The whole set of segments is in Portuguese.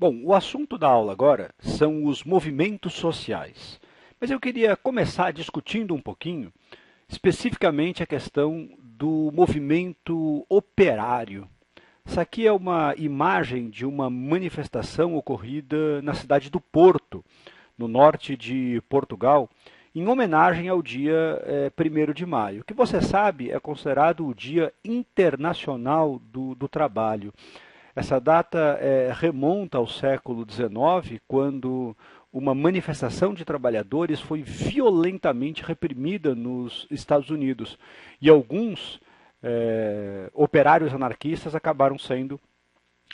Bom, o assunto da aula agora são os movimentos sociais. Mas eu queria começar discutindo um pouquinho, especificamente a questão do movimento operário. Essa aqui é uma imagem de uma manifestação ocorrida na cidade do Porto, no norte de Portugal, em homenagem ao dia 1º de maio, que você sabe é considerado o Dia Internacional do Trabalho. Essa data remonta ao século XIX, quando uma manifestação de trabalhadores foi violentamente reprimida nos Estados Unidos. E alguns operários anarquistas acabaram sendo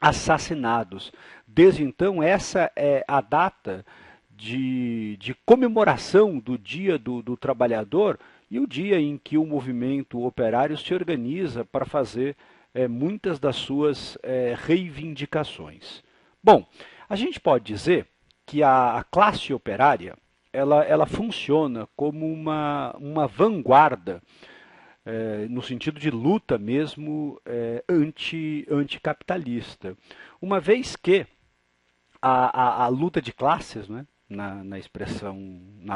assassinados. Desde então, essa é a data de comemoração do Dia do Trabalhador e o dia em que o movimento operário se organiza para fazer muitas das suas reivindicações. Bom, a gente pode dizer que a classe operária ela funciona como uma vanguarda no sentido de luta mesmo anticapitalista. Uma vez que a luta de classes, né, na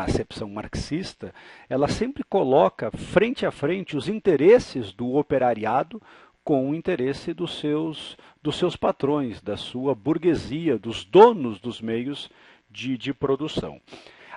acepção marxista, ela sempre coloca frente a frente os interesses do operariado com o interesse dos seus patrões, da sua burguesia, dos donos dos meios de produção.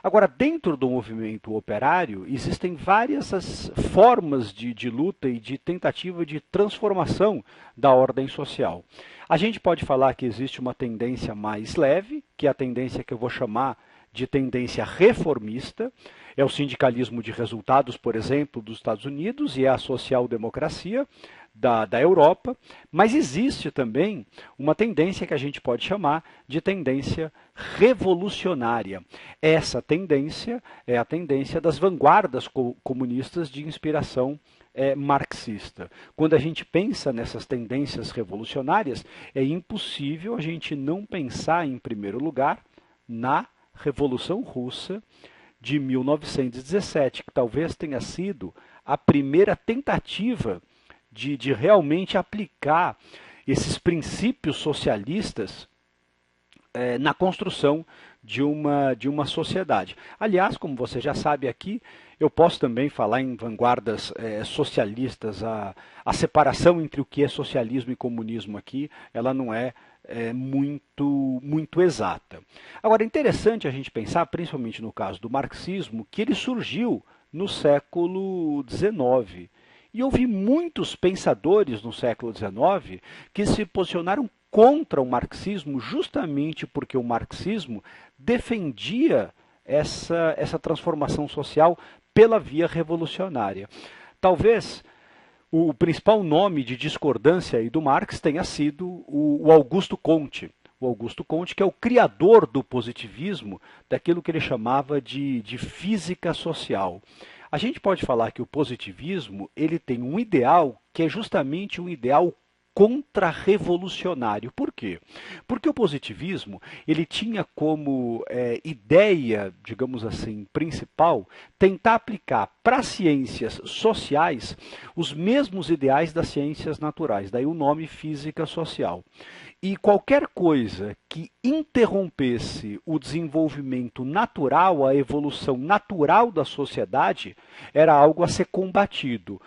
Agora, dentro do movimento operário, existem várias formas de luta e de tentativa de transformação da ordem social. A gente pode falar que existe uma tendência mais leve, que é a tendência que eu vou chamar de tendência reformista, é o sindicalismo de resultados, por exemplo, dos Estados Unidos e é a social-democracia da Europa, mas existe também uma tendência que a gente pode chamar de tendência revolucionária. Essa tendência é a tendência das vanguardas comunistas de inspiração marxista. Quando a gente pensa nessas tendências revolucionárias, é impossível a gente não pensar, em primeiro lugar, na Revolução Russa de 1917, que talvez tenha sido a primeira tentativa de realmente aplicar esses princípios socialistas na construção de uma sociedade. Aliás, como você já sabe aqui, eu posso também falar em vanguardas socialistas. A separação entre o que é socialismo e comunismo aqui, ela não é muito exata. Agora, é interessante a gente pensar, principalmente no caso do marxismo, que ele surgiu no século XIX. E houve muitos pensadores no século XIX que se posicionaram contra o marxismo justamente porque o marxismo defendia essa transformação social pela via revolucionária. Talvez o principal nome de discordância aí do Marx tenha sido o Augusto Comte. O Augusto Comte, que é o criador do positivismo, daquilo que ele chamava de física social. A gente pode falar que o positivismo ele tem um ideal que é justamente um ideal contra-revolucionário. Por quê? Porque o positivismo ele tinha como ideia, digamos assim, principal, tentar aplicar para as ciências sociais os mesmos ideais das ciências naturais, daí o nome física social. E qualquer coisa que interrompesse o desenvolvimento natural, a evolução natural da sociedade, era algo a ser combatido.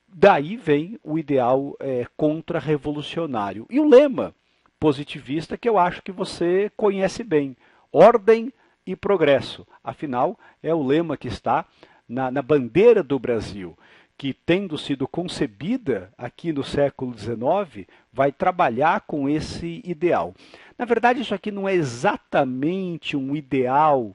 Daí vem o ideal contra-revolucionário. E o lema positivista que eu acho que você conhece bem, ordem e progresso. Afinal, é o lema que está na bandeira do Brasil, que tendo sido concebida aqui no século XIX, vai trabalhar com esse ideal. Na verdade, isso aqui não é exatamente um ideal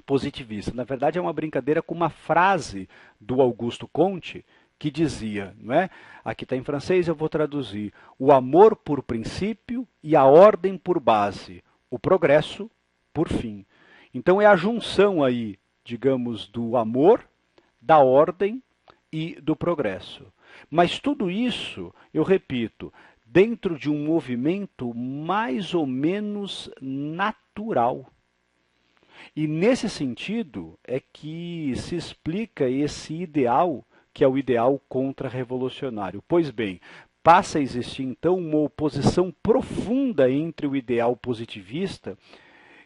positivista. Na verdade, é uma brincadeira com uma frase do Augusto Comte, que dizia, não é? Aqui está em francês, eu vou traduzir: o amor por princípio e a ordem por base, o progresso por fim. Então é a junção aí, digamos, do amor, da ordem e do progresso. Mas tudo isso, eu repito, dentro de um movimento mais ou menos natural. E nesse sentido é que se explica esse ideal que é o ideal contra-revolucionário. Pois bem, passa a existir, então, uma oposição profunda entre o ideal positivista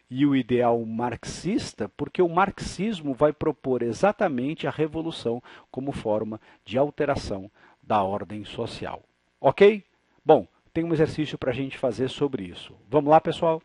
e o ideal marxista, porque o marxismo vai propor exatamente a revolução como forma de alteração da ordem social. Ok? Bom, tem um exercício para a gente fazer sobre isso. Vamos lá, pessoal?